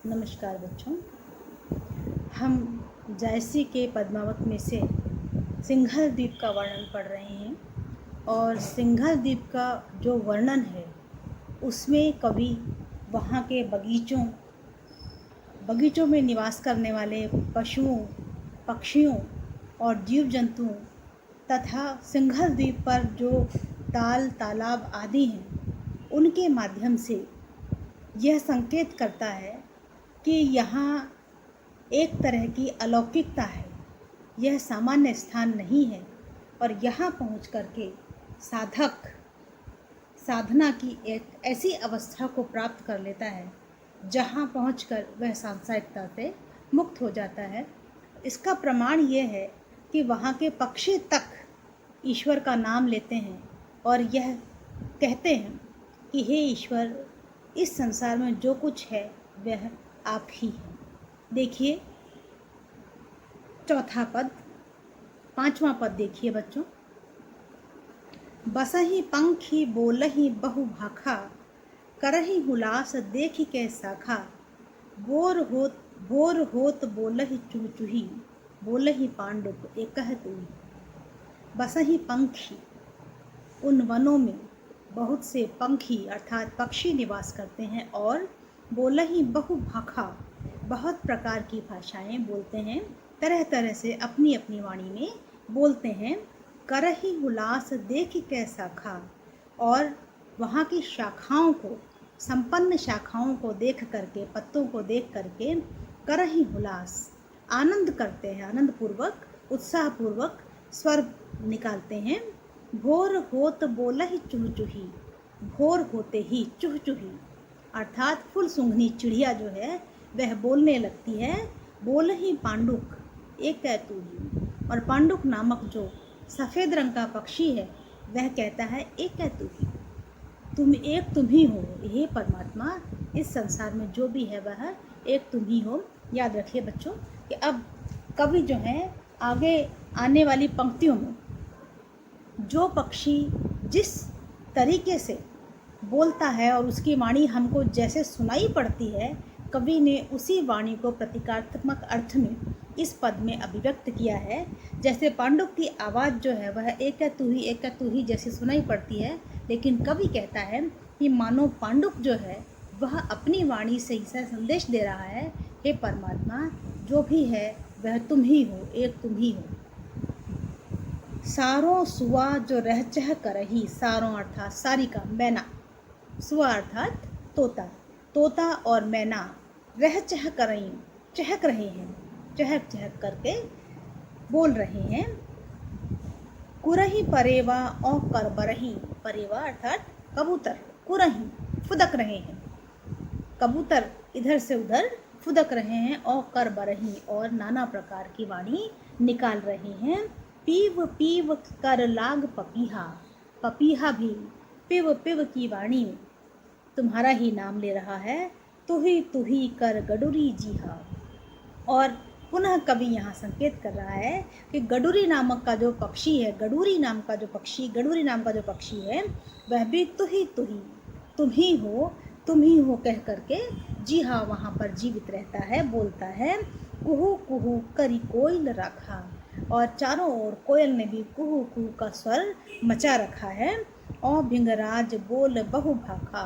नमस्कार बच्चों। हम जायसी के पद्मावत में से सिंघल द्वीप का वर्णन पढ़ रहे हैं और सिंघल द्वीप का जो वर्णन है उसमें कवि वहाँ के बगीचों में निवास करने वाले पशुओं, पक्षियों और जीव जंतुओं तथा सिंघल द्वीप पर जो तालाब आदि हैं उनके माध्यम से यह संकेत करता है कि यहाँ एक तरह की अलौकिकता है। यह सामान्य स्थान नहीं है और यहाँ पहुँच करके साधक साधना की एक ऐसी अवस्था को प्राप्त कर लेता है जहाँ पहुंचकर वह सांसारिकता से मुक्त हो जाता है। इसका प्रमाण यह है कि वहाँ के पक्षी तक ईश्वर का नाम लेते हैं और यह कहते हैं कि हे ईश्वर, इस संसार में जो कुछ है वह आप ही हैं। देखिए चौथा पद, पांचवा पद देखिए बच्चों। बसहि पंखी बोलहि बहु भाखा, करहि हुलास देखि कै शाखा। भोर होत बोलहि चुह चुही, बोलहि पांडुप एकह तुही। बसहि पंखी, उन वनों में बहुत से पंखी अर्थात पक्षी निवास करते हैं और बोलहि बहु भाखा, बहुत प्रकार की भाषाएं बोलते हैं, तरह तरह से अपनी अपनी वाणी में बोलते हैं। करहि हुलास देखि कै शाखा, और वहाँ की शाखाओं को, संपन्न शाखाओं को देख करके, पत्तों को देख करके करहि हुलास, आनंद करते हैं, आनंद पूर्वक उत्साह पूर्वक स्वर निकालते हैं। भोर होत बोलहि चुह चुही, भोर होते ही चुह चुही अर्थात फुल सूंघनी चिड़िया जो है वह बोलने लगती है। बोलहि पांडुक एक तुही, और पांडुक नामक जो सफ़ेद रंग का पक्षी है वह कहता है एक तुही, तुम ही हो हे परमात्मा, इस संसार में जो भी है वह एक तुम ही हो। याद रखिए बच्चों कि अब कवि जो है आगे आने वाली पंक्तियों में जो पक्षी जिस तरीके से बोलता है और उसकी वाणी हमको जैसे सुनाई पड़ती है, कवि ने उसी वाणी को प्रतीकात्मक अर्थ में इस पद में अभिव्यक्त किया है। जैसे पांडुप की आवाज़ जो है वह एक तू ही जैसी सुनाई पड़ती है, लेकिन कवि कहता है कि मानो पांडुप जो है वह अपनी वाणी से ही संदेश दे रहा है, हे परमात्मा, जो भी है वह तुम ही हो, एक तुम ही हो। सारों सुआ जो रह चह करही, सारों अर्थात सारिका, मैना, सुआ अर्थात तोता, तोता और मैना रह चह करही, चहक रहे हैं, चहक चहक करके बोल रहे हैं। कुरही परेवा और कर बरही, परेवा अर्थात कबूतर, कुरही फुदक रहे हैं, कबूतर इधर से उधर फुदक रहे हैं, और कर बरही और नाना प्रकार की वाणी निकाल रहे हैं। पीव पीव कर लाग पपीहा, पपीहा भी पिव पिव की वाणी तुम्हारा ही नाम ले रहा है। तुही कर गडुरी जीहा, और पुनः कवि यहाँ संकेत कर रहा है कि गडुरी नामक का जो पक्षी है, गडुरी नाम का जो पक्षी है वह भी तुही तुम ही हो कह करके जी हाँ वहाँ पर जीवित रहता है, बोलता है। कुहू कुहू करी कोयल रखा, और चारों ओर कोयल ने भी कुहू कुहू का स्वर मचा रखा है। और भृंगराज बोल बहु भाखा,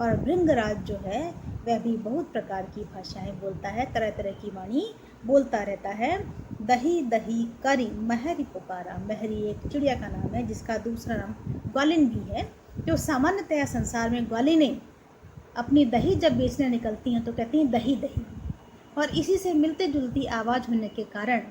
और भृंगराज जो है वह भी बहुत प्रकार की भाषाएं बोलता है, तरह तरह की वाणी बोलता रहता है। दही दही करी महरी पुकारा, महरी एक चिड़िया का नाम है जिसका दूसरा नाम ग्वालिन भी है। जो सामान्यतया संसार में ग्वालिनें अपनी दही जब बेचने निकलती हैं तो कहती हैं दही दही, और इसी से मिलते जुलती आवाज़ होने के कारण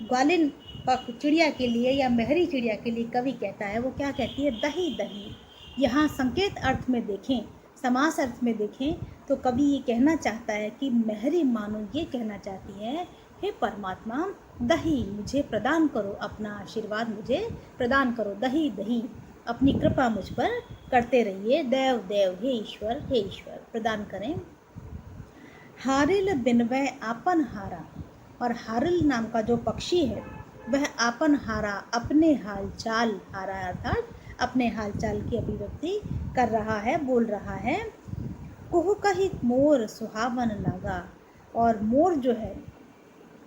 ग्वालिन चिड़िया के लिए या महरी चिड़िया के लिए कवि कहता है, वो क्या कहती है, दही दही। यहाँ संकेत अर्थ में देखें, समास अर्थ में देखें तो कवि ये कहना चाहता है कि महरी मानो ये कहना चाहती है, हे परमात्मा, दही मुझे प्रदान करो, अपना आशीर्वाद मुझे प्रदान करो, दही दही अपनी कृपा मुझ पर करते रहिए, देव देव हे ईश्वर प्रदान करें। हारिल बिनवै आपन हारा, और हारिल नाम का जो पक्षी है वह आपन हारा, अपने हालचाल, हारा अर्थात अपने हालचाल की अभिव्यक्ति कर रहा है, बोल रहा है। कुहू कही मोर सुहावन लागा, और मोर जो है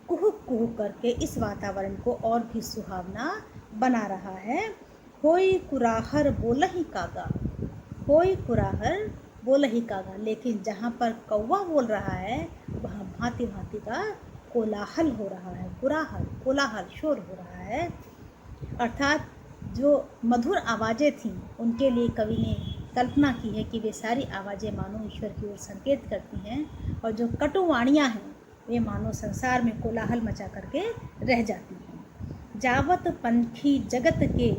कुहुक कुहुक करके इस वातावरण को और भी सुहावना बना रहा है। होई कुराहर बोलहि कागा, होई कुराहर बोलहि कागा, लेकिन जहाँ पर कौवा बोल रहा है वहाँ भांति भांति का कोलाहल हो रहा है, कुराहल कोलाहल शोर हो रहा है। अर्थात जो मधुर आवाज़ें थीं उनके लिए कवि ने कल्पना की है कि वे सारी आवाज़ें मानो ईश्वर की ओर संकेत करती हैं, और जो कटुवाणियाँ हैं वे मानो संसार में कोलाहल मचा करके रह जाती हैं। जावत पंखी जगत के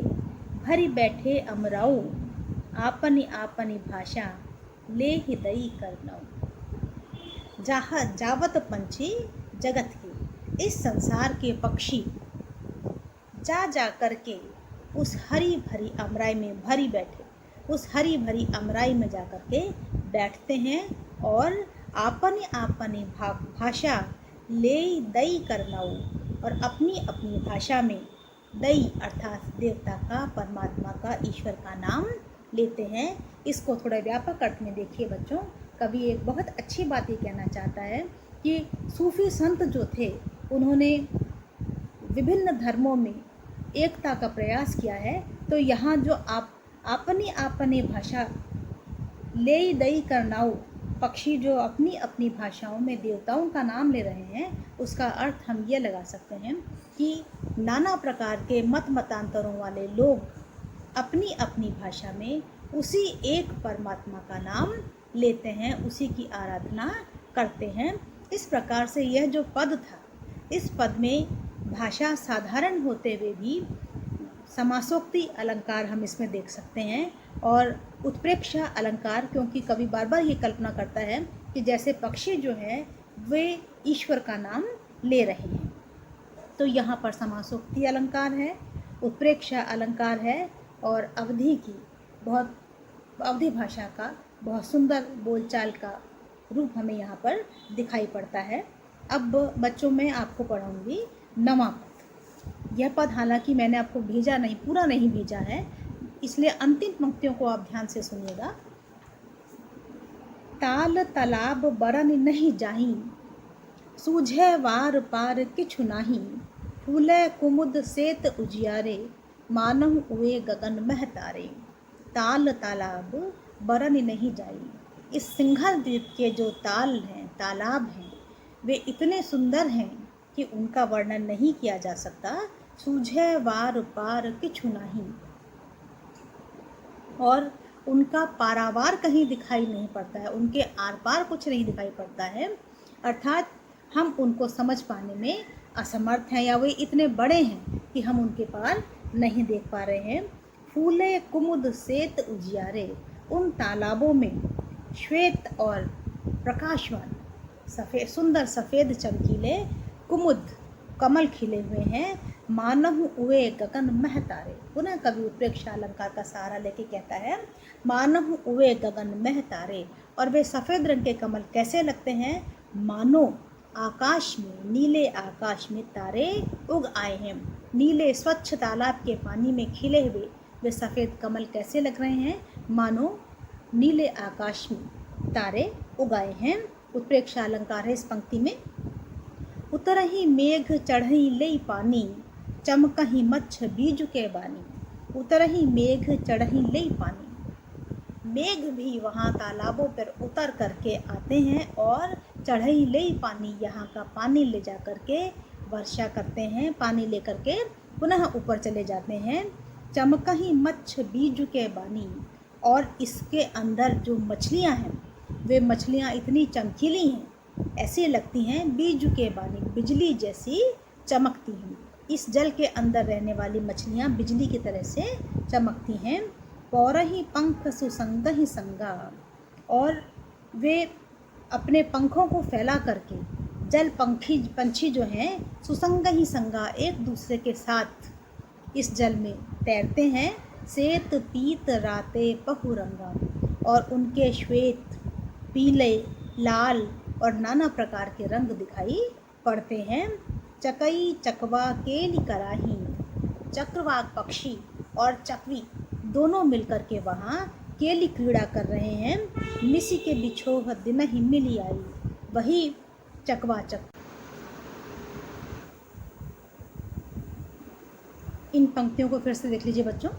भरी बैठे अमराऊ, आपनी आपनी भाषा ले हृदय करनऊ। जावत पंछी जगत के, इस संसार के पक्षी जा जा करके उस हरी भरी अमराई में भरी बैठे, उस हरी भरी अमराई में जा कर के बैठते हैं और आपनी आपनी भाषा ले दई करनाऊ, और अपनी अपनी भाषा में दई अर्थात देवता का, परमात्मा का, ईश्वर का नाम लेते हैं। इसको थोड़ा व्यापक अर्थ में देखिए बच्चों, कवि एक बहुत अच्छी बात ये कहना चाहता है कि सूफी संत जो थे उन्होंने विभिन्न धर्मों में एकता का प्रयास किया है। तो यहाँ जो आप अपनी अपनी भाषा ले दई करनाऊ, पक्षी जो अपनी अपनी भाषाओं में देवताओं का नाम ले रहे हैं, उसका अर्थ हम ये लगा सकते हैं कि नाना प्रकार के मत मतांतरों वाले लोग अपनी अपनी भाषा में उसी एक परमात्मा का नाम लेते हैं, उसी की आराधना करते हैं। इस प्रकार से यह जो पद था, इस पद में भाषा साधारण होते हुए भी समासोक्ति अलंकार हम इसमें देख सकते हैं, और उत्प्रेक्षा अलंकार, क्योंकि कवि बार बार ये कल्पना करता है कि जैसे पक्षी जो है वे ईश्वर का नाम ले रहे हैं। तो यहाँ पर समासोक्ति अलंकार है, उत्प्रेक्षा अलंकार है, और अवधि की बहुत अवधि भाषा का बहुत सुंदर बोलचाल का रूप हमें यहाँ पर दिखाई पड़ता है। अब बच्चों में आपको पढ़ाऊँगी नवां पद। यह पद हालांकि मैंने आपको भेजा नहीं, पूरा नहीं भेजा है, इसलिए अंतिम पंक्तियों को आप ध्यान से सुनिएगा। ताल तालाब बरन नहीं जाही, सूझे वार पार किछु नाही, फूले कुमुद सेत उजियारे, मानहु उए गगन मह तारे। ताल तालाब बरन नहीं जाई, इस सिंघल द्वीप के जो ताल हैं, तालाब हैं, वे इतने सुंदर हैं कि उनका वर्णन नहीं किया जा सकता। सूझे वार पार किछु नहीं, और उनका पारावार कहीं दिखाई नहीं पड़ता है, उनके आर पार कुछ नहीं दिखाई पड़ता है। अर्थात हम उनको समझ पाने में असमर्थ हैं, या वे इतने बड़े हैं कि हम उनके पार नहीं देख पा रहे हैं। फूले कुमुद सेत उजियारे, उन तालाबों में श्वेत और प्रकाशवान सफ़ेद, सुंदर सफ़ेद चमकीले कुमुद कमल खिले हुए हैं। मानहु उए गगन मह तारे, पुनः कवि उत्प्रेक्षा अलंकार का सहारा लेके कहता है मानहु उए गगन मह तारे, और वे सफ़ेद रंग के कमल कैसे लगते हैं, मानो आकाश में, नीले आकाश में तारे उग आए हैं। नीले स्वच्छ तालाब के पानी में खिले हुए वे सफ़ेद कमल कैसे लग रहे हैं, मानो नीले आकाश में तारे उगाए हैं। उत्प्रेक्षा अलंकार है इस पंक्ति में। उतरही मेघ चढ़ही लई पानी, चमकही मच्छ बीज के बानी। उतरही मेघ चढ़ही लई पानी, मेघ भी वहाँ तालाबों पर उतर करके आते हैं और चढ़ई लई पानी, यहाँ का पानी ले जा करके वर्षा करते हैं, पानी ले करके पुनः ऊपर चले जाते हैं। चमकही मच्छ बीज के बानी, और इसके अंदर जो मछलियाँ हैं वे मछलियाँ इतनी चमकीली हैं, ऐसी लगती हैं बीज के बानी, बिजली जैसी चमकती हैं। इस जल के अंदर रहने वाली मछलियाँ बिजली की तरह से चमकती हैं। पौरही पंख सुसंगहि संगा, और वे अपने पंखों को फैला करके जल पंछी जो हैं सुसंगहि संगा, एक दूसरे के साथ इस जल में तैरते हैं। श्वेत पीत राते पहुरंगा, और उनके श्वेत, पीले, लाल और नाना प्रकार के रंग दिखाई पड़ते हैं। चकई चकवा केली कराही, चक्रवाक पक्षी और चकवी दोनों मिलकर के वहाँ केली क्रीड़ा कर रहे हैं। मिसी के बिछोह दिन ही मिली आई, वही चकवाचक। इन पंक्तियों को फिर से देख लीजिए बच्चों।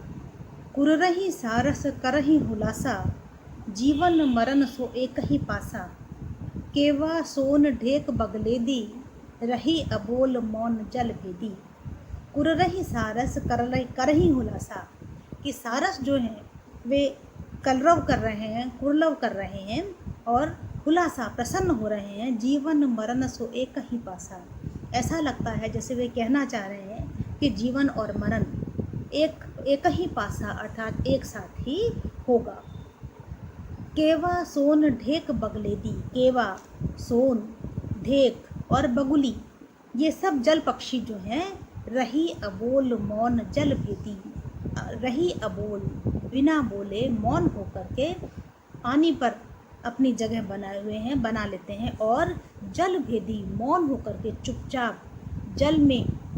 कुररही सारस करही हुलासा, जीवन मरण सो एक ही पासा। केवा सोन ढेक बगलेदी, रही अबोल मौन जल भेदी। कुररही सारस करही हुलासा, कि सारस जो हैं वे कलरव कर रहे हैं, कुरलव कर रहे हैं और हुलासा प्रसन्न हो रहे हैं। जीवन मरण सो एक ही पासा, ऐसा लगता है जैसे वे कहना चाह रहे हैं कि जीवन और मरण एक ही पासा अर्थात एक साथ ही होगा। केवा सोन ढेक बगलेदी, केवा सोन ढेक और बगुली ये सब जल पक्षी जो हैं, रही अबोल मौन जल भेदी, रही अबोल बिना बोले मौन होकर के पानी पर अपनी जगह बनाए हुए हैं, बना लेते हैं और जल भेदी मौन होकर के चुपचाप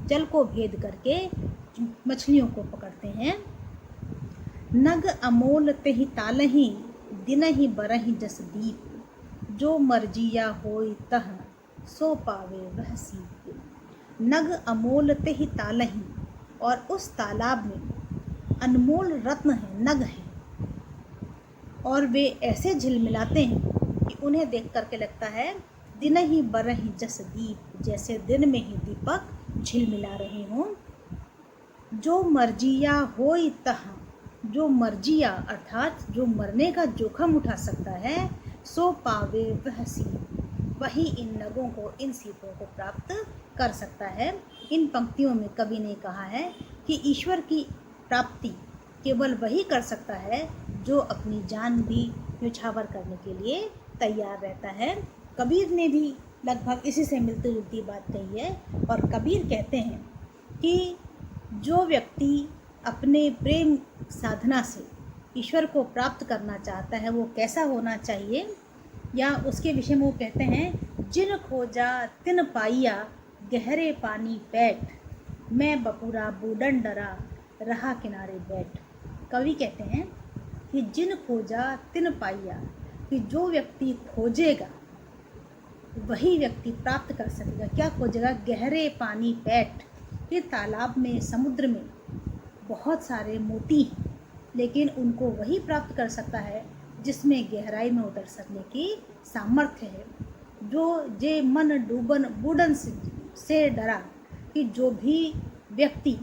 जल को भेद करके मछलियों को पकड़ते हैं। नग अमोल तेहि तालहि, दिनहि बरहि जस दीप। जो मर्जिया होय तह, सो पावे वह सीप। नग अमोल तेहि तालहि, और उस तालाब में अनमोल रत्न है, नग है, और वे ऐसे झिलमिलाते हैं कि उन्हें देख करके लगता है दिन ही बरहि जस दीप, जैसे दिन में ही दीपक झिलमिला रहे हों। जो मर्जिया होय तहाँ, जो मर्जिया अर्थात जो मरने का जोखम उठा सकता है, सो पावे वह सीप, वही इन नगों को, इन सीपों को प्राप्त कर सकता है। इन पंक्तियों में कवि ने कहा है कि ईश्वर की प्राप्ति केवल वही कर सकता है जो अपनी जान भी न्यौछावर करने के लिए तैयार रहता है। कबीर ने भी लगभग इसी से मिलती जुलती बात कही है, और कबीर कहते हैं कि जो व्यक्ति अपने प्रेम साधना से ईश्वर को प्राप्त करना चाहता है वो कैसा होना चाहिए, या उसके विषय में वो कहते हैं, जिन खोजा तिन पाइया, गहरे पानी पैठ। मैं बपुरा बूढ़न डरा, रहा किनारे बैठ। कवि कहते हैं कि जिन खोजा तिन पाइया, कि जो व्यक्ति खोजेगा वही व्यक्ति प्राप्त कर सकेगा। क्या खोजेगा? गहरे पानी पैठ, कि तालाब में, समुद्र में बहुत सारे मोती हैं, लेकिन उनको वही प्राप्त कर सकता है जिसमें गहराई में उतर सकने की सामर्थ्य है। जो जे मन डूबन बूढ़न से डरा, कि जो भी व्यक्ति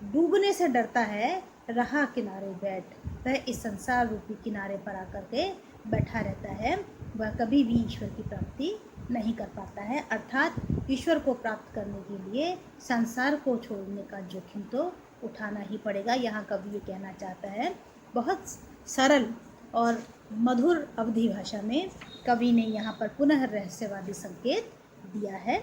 डूबने से डरता है, रहा किनारे बैठ, वह इस संसार रूपी किनारे पर आकर के बैठा रहता है, वह कभी भी ईश्वर की प्राप्ति नहीं कर पाता है। अर्थात ईश्वर को प्राप्त करने के लिए संसार को छोड़ने का जोखिम तो उठाना ही पड़ेगा। यहाँ कवि ये कहना चाहता है, बहुत सरल और मधुर अवधी भाषा में कवि ने यहाँ पर पुनः रहस्यवादी संकेत दिया है।